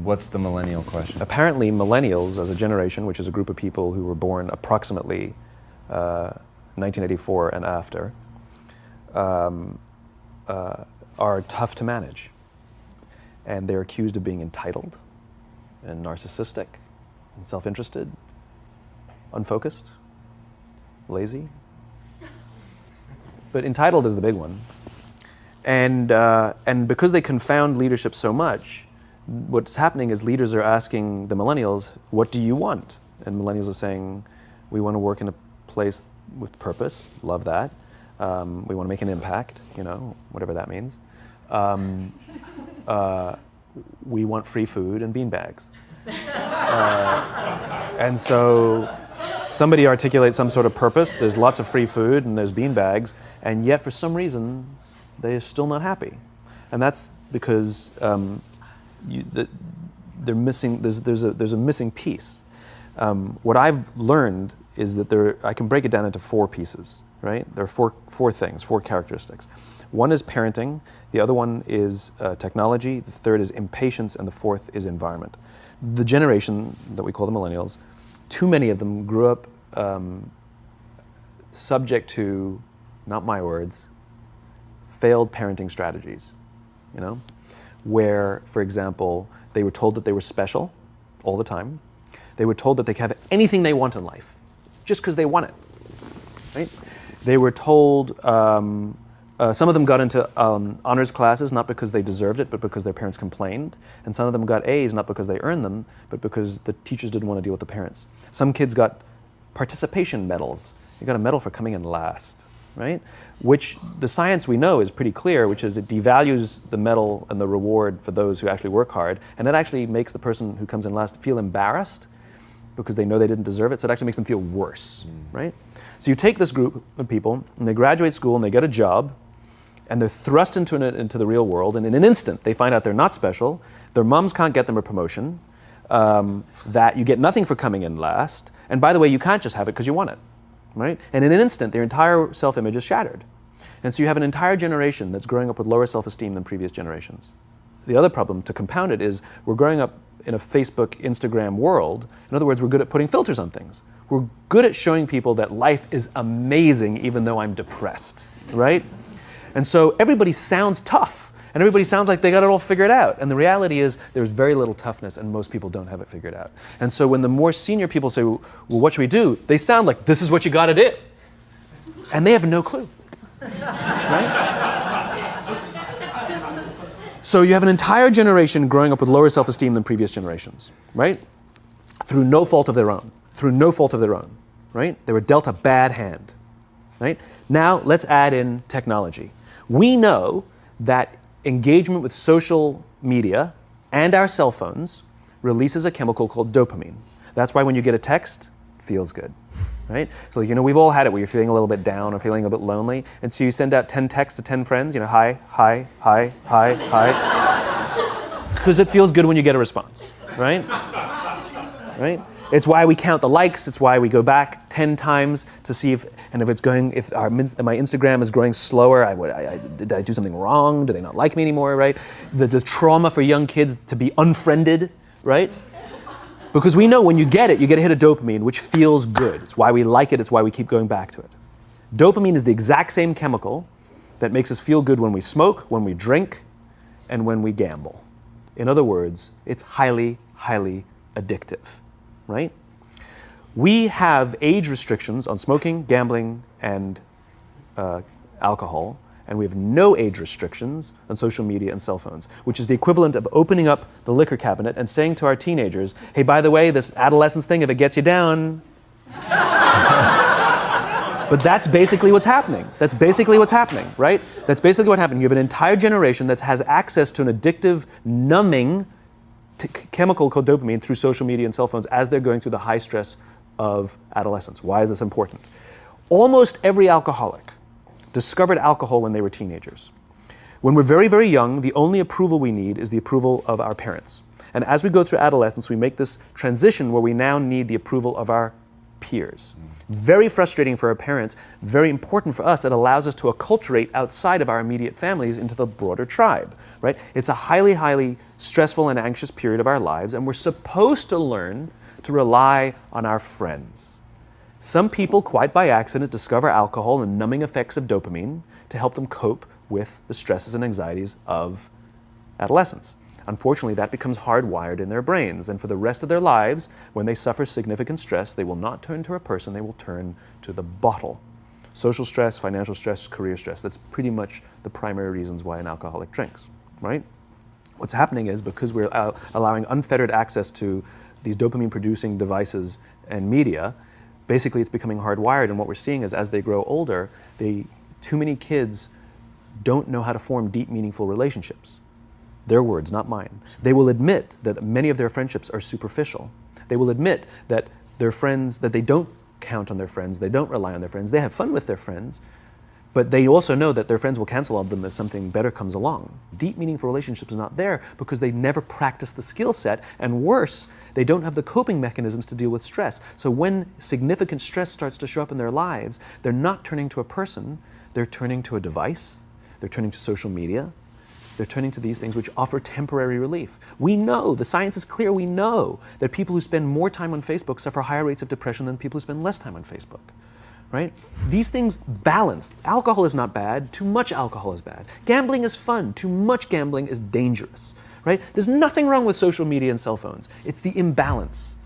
What's the millennial question? Apparently, millennials as a generation, which is a group of people who were born approximately 1984 and after, are tough to manage. And they're accused of being entitled and narcissistic and self-interested, unfocused, lazy. But entitled is the big one. And because they confound leadership so much, what's happening is leaders are asking the millennials, what do you want? And millennials are saying, we want to work in a place with purpose, love that. We want to make an impact, you know, whatever that means. We want free food and beanbags. And so somebody articulates some sort of purpose, there's lots of free food and there's beanbags, and yet for some reason, they're still not happy. And that's because they're missing. There's a missing piece. What I've learned is that I can break it down into 4 pieces. Right? There are four things, 4 characteristics. One is parenting. The other one is technology. The third is impatience, and the fourth is environment. The generation that we call the millennials, too many of them grew up subject to, not my words, failed parenting strategies. You know? Where, for example, they were told that they were special all the time. They were told that they could have anything they want in life, just because they want it, right? They were told, some of them got into honors classes, not because they deserved it, but because their parents complained. And some of them got A's, not because they earned them, but because the teachers didn't want to deal with the parents. Some kids got participation medals. You got a medal for coming in last, right? Which the science we know is pretty clear, which is it devalues the medal and the reward for those who actually work hard, and it actually makes the person who comes in last feel embarrassed because they know they didn't deserve it, so it actually makes them feel worse, right? So you take this group of people, and they graduate school, and they get a job, and they're thrust into the real world, and in an instant, they find out they're not special, their moms can't get them a promotion, that you get nothing for coming in last, and by the way, you can't just have it because you want it. Right? And in an instant, their entire self-image is shattered. And so you have an entire generation that's growing up with lower self-esteem than previous generations. The other problem, to compound it, is we're growing up in a Facebook, Instagram world. In other words, we're good at putting filters on things. We're good at showing people that life is amazing even though I'm depressed, right? And so everybody sounds tough. And everybody sounds like they got it all figured out. And the reality is there's very little toughness and most people don't have it figured out. And so when the more senior people say, well, what should we do? They sound like, this is what you got to do. And they have no clue. Right? So you have an entire generation growing up with lower self-esteem than previous generations, right? Through no fault of their own. Through no fault of their own, right? They were dealt a bad hand, right? Now let's add in technology. We know that engagement with social media and our cell phones releases a chemical called dopamine. That's why when you get a text, it feels good, right? So, you know, we've all had it where you're feeling a little bit down or feeling a bit lonely, and so you send out 10 texts to 10 friends, you know, hi, hi, hi, hi, hi, because it feels good when you get a response, right? Right? It's why we count the likes. It's why we go back 10 times to see if my Instagram is growing slower. Did I do something wrong? Do they not like me anymore, right? The trauma for young kids to be unfriended, right? Because we know when you get it, you get a hit of dopamine, which feels good. It's why we like it. It's why we keep going back to it. Dopamine is the exact same chemical that makes us feel good when we smoke, when we drink, and when we gamble. In other words, it's highly, highly addictive. Right? We have age restrictions on smoking, gambling, and alcohol, and we have no age restrictions on social media and cell phones, which is the equivalent of opening up the liquor cabinet and saying to our teenagers, hey, by the way, this adolescence thing, if it gets you down. But that's basically what's happening. That's basically what's happening, right? That's basically what happened. You have an entire generation that has access to an addictive, numbing chemical called dopamine through social media and cell phones as they're going through the high stress of adolescence. Why is this important? Almost every alcoholic discovered alcohol when they were teenagers. When we're very, very young, the only approval we need is the approval of our parents. And as we go through adolescence, we make this transition where we now need the approval of our peers. Very frustrating for our parents, very important for us. It allows us to acculturate outside of our immediate families into the broader tribe, right? It's a highly, highly stressful and anxious period of our lives, and we're supposed to learn to rely on our friends. Some people, quite by accident, discover alcohol and numbing effects of dopamine to help them cope with the stresses and anxieties of adolescence. Unfortunately, that becomes hardwired in their brains, and for the rest of their lives, when they suffer significant stress, they will not turn to a person, they will turn to the bottle. Social stress, financial stress, career stress, that's pretty much the primary reasons why an alcoholic drinks, right? What's happening is because we're allowing unfettered access to these dopamine-producing devices and media, basically it's becoming hardwired, and what we're seeing is as they grow older, too many kids don't know how to form deep, meaningful relationships. Their words, not mine. They will admit that many of their friendships are superficial. They will admit that their friends, that they don't count on their friends, they don't rely on their friends, they have fun with their friends, but they also know that their friends will cancel on them if something better comes along. Deep, meaningful relationships are not there because they never practice the skill set, and worse, they don't have the coping mechanisms to deal with stress. So when significant stress starts to show up in their lives, they're not turning to a person, they're turning to a device, they're turning to social media, they're turning to these things which offer temporary relief. We know, the science is clear, we know that people who spend more time on Facebook suffer higher rates of depression than people who spend less time on Facebook, right? These things balanced. Alcohol is not bad, too much alcohol is bad. Gambling is fun, too much gambling is dangerous, right? There's nothing wrong with social media and cell phones. It's the imbalance,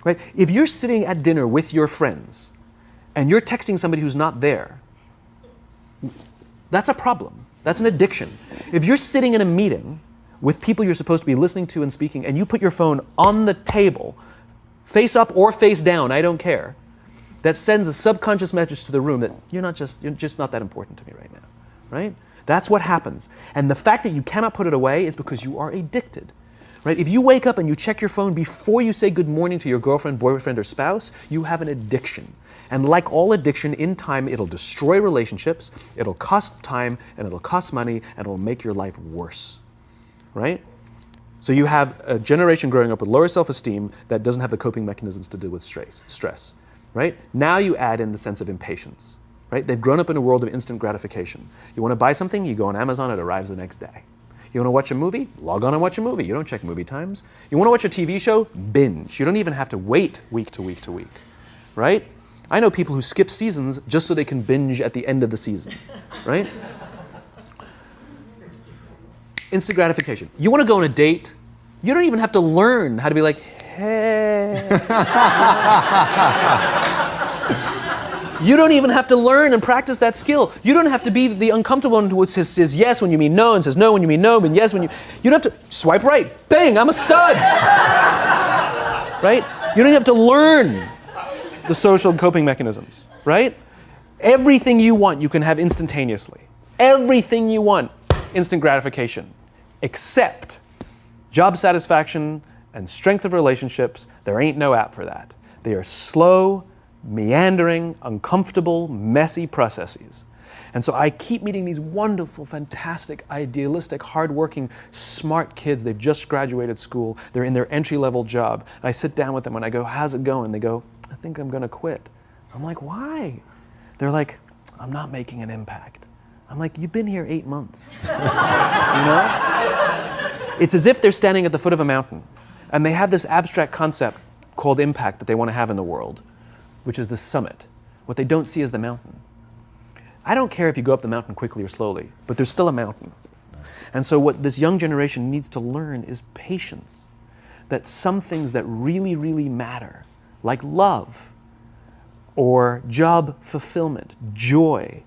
right? If you're sitting at dinner with your friends and you're texting somebody who's not there, that's a problem. That's an addiction. If you're sitting in a meeting with people you're supposed to be listening to and speaking, and you put your phone on the table, face up or face down, I don't care, that sends a subconscious message to the room that you're just not that important to me right now, right? That's what happens. And the fact that you cannot put it away is because you are addicted, right? If you wake up and you check your phone before you say good morning to your girlfriend, boyfriend, or spouse, you have an addiction. And like all addiction, in time, it'll destroy relationships, it'll cost time, and it'll cost money, and it'll make your life worse, right? So you have a generation growing up with lower self-esteem that doesn't have the coping mechanisms to deal with stress, right? Now you add in the sense of impatience, right? They've grown up in a world of instant gratification. You want to buy something, you go on Amazon, it arrives the next day. You want to watch a movie? Log on and watch a movie. You don't check movie times. You want to watch a TV show? Binge. You don't even have to wait week to week to week, right? I know people who skip seasons just so they can binge at the end of the season, right? Instant gratification. You want to go on a date? You don't even have to learn how to be like, hey. You don't even have to learn and practice that skill. You don't have to be the uncomfortable one who says yes when you mean no and says no when you mean no and yes when you... You don't have to swipe right. Bang, I'm a stud. Right? You don't have to learn the social coping mechanisms, right? Everything you want, you can have instantaneously. Everything you want, instant gratification. Except job satisfaction and strength of relationships, there ain't no app for that. They are slow, meandering, uncomfortable, messy processes. And so I keep meeting these wonderful, fantastic, idealistic, hardworking, smart kids. They've just graduated school. They're in their entry-level job. And I sit down with them and I go, how's it going? They go, I think I'm going to quit. I'm like, why? They're like, I'm not making an impact. I'm like, you've been here 8 months. You know? It's as if they're standing at the foot of a mountain and they have this abstract concept called impact that they want to have in the world, which is the summit. What they don't see is the mountain. I don't care if you go up the mountain quickly or slowly, but there's still a mountain. And so what this young generation needs to learn is patience. That some things that really, really matter, like love, or job fulfillment, joy,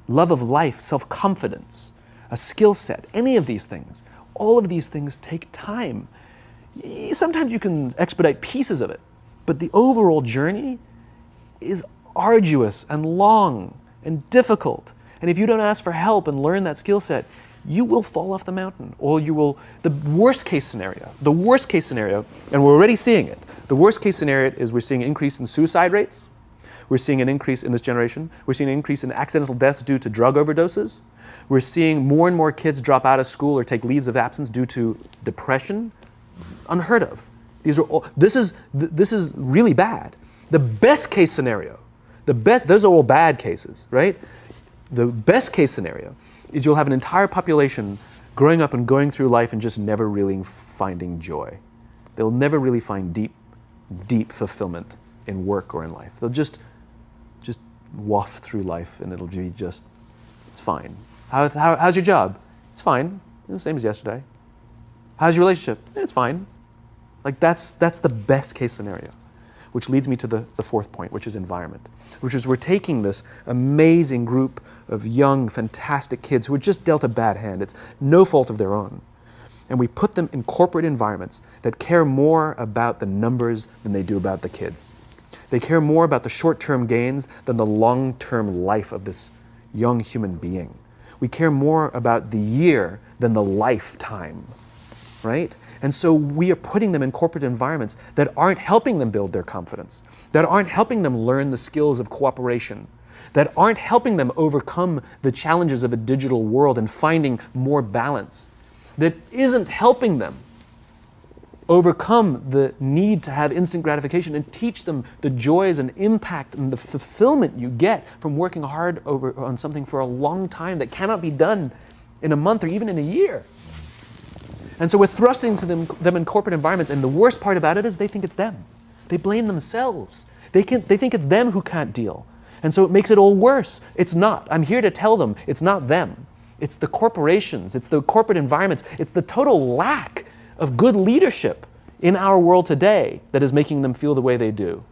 love of life, self-confidence, a skill set, any of these things, all of these things take time. Sometimes you can expedite pieces of it, but the overall journey is arduous and long and difficult. And if you don't ask for help and learn that skill set, you will fall off the mountain, or you will, the worst case scenario, and we're already seeing it, the worst case scenario is we're seeing an increase in suicide rates, we're seeing an increase in this generation, we're seeing an increase in accidental deaths due to drug overdoses, we're seeing more and more kids drop out of school or take leaves of absence due to depression, unheard of. These are all, this is really bad. The best case scenario, those are all bad cases, right? The best case scenario is you'll have an entire population growing up and going through life and just never really finding joy. They'll never really find deep fulfillment in work or in life. They'll just waft through life and it'll be just, it's fine. How's your job? It's fine. The same as yesterday. How's your relationship? It's fine. Like that's the best case scenario. Which leads me to the fourth point, which is environment. Which is we're taking this amazing group of young, fantastic kids who are just dealt a bad hand. It's no fault of their own. And we put them in corporate environments that care more about the numbers than they do about the kids. They care more about the short-term gains than the long-term life of this young human being. We care more about the year than the lifetime, right? And so we are putting them in corporate environments that aren't helping them build their confidence, that aren't helping them learn the skills of cooperation, that aren't helping them overcome the challenges of a digital world and finding more balance, that isn't helping them overcome the need to have instant gratification and teach them the joys and impact and the fulfillment you get from working hard on something for a long time that cannot be done in a month or even in a year. And so we're thrusting to them in corporate environments, and the worst part about it is they think it's them. They blame themselves. They think it's them who can't deal. And so it makes it all worse. It's not. I'm here to tell them it's not them. It's the corporations. It's the corporate environments. It's the total lack of good leadership in our world today that is making them feel the way they do.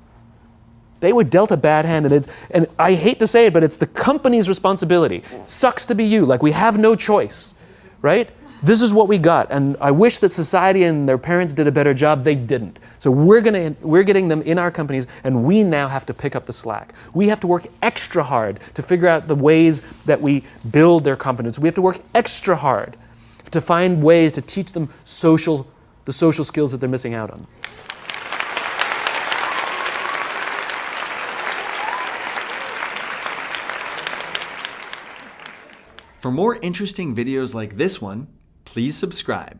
They were dealt a bad hand, and I hate to say it, but it's the company's responsibility. Sucks to be you. Like, we have no choice, right? This is what we got, and I wish that society and their parents did a better job. They didn't. So we're getting them in our companies, and we now have to pick up the slack. We have to work extra hard to figure out the ways that we build their confidence. We have to work extra hard to find ways to teach them the social skills that they're missing out on. For more interesting videos like this one, please subscribe.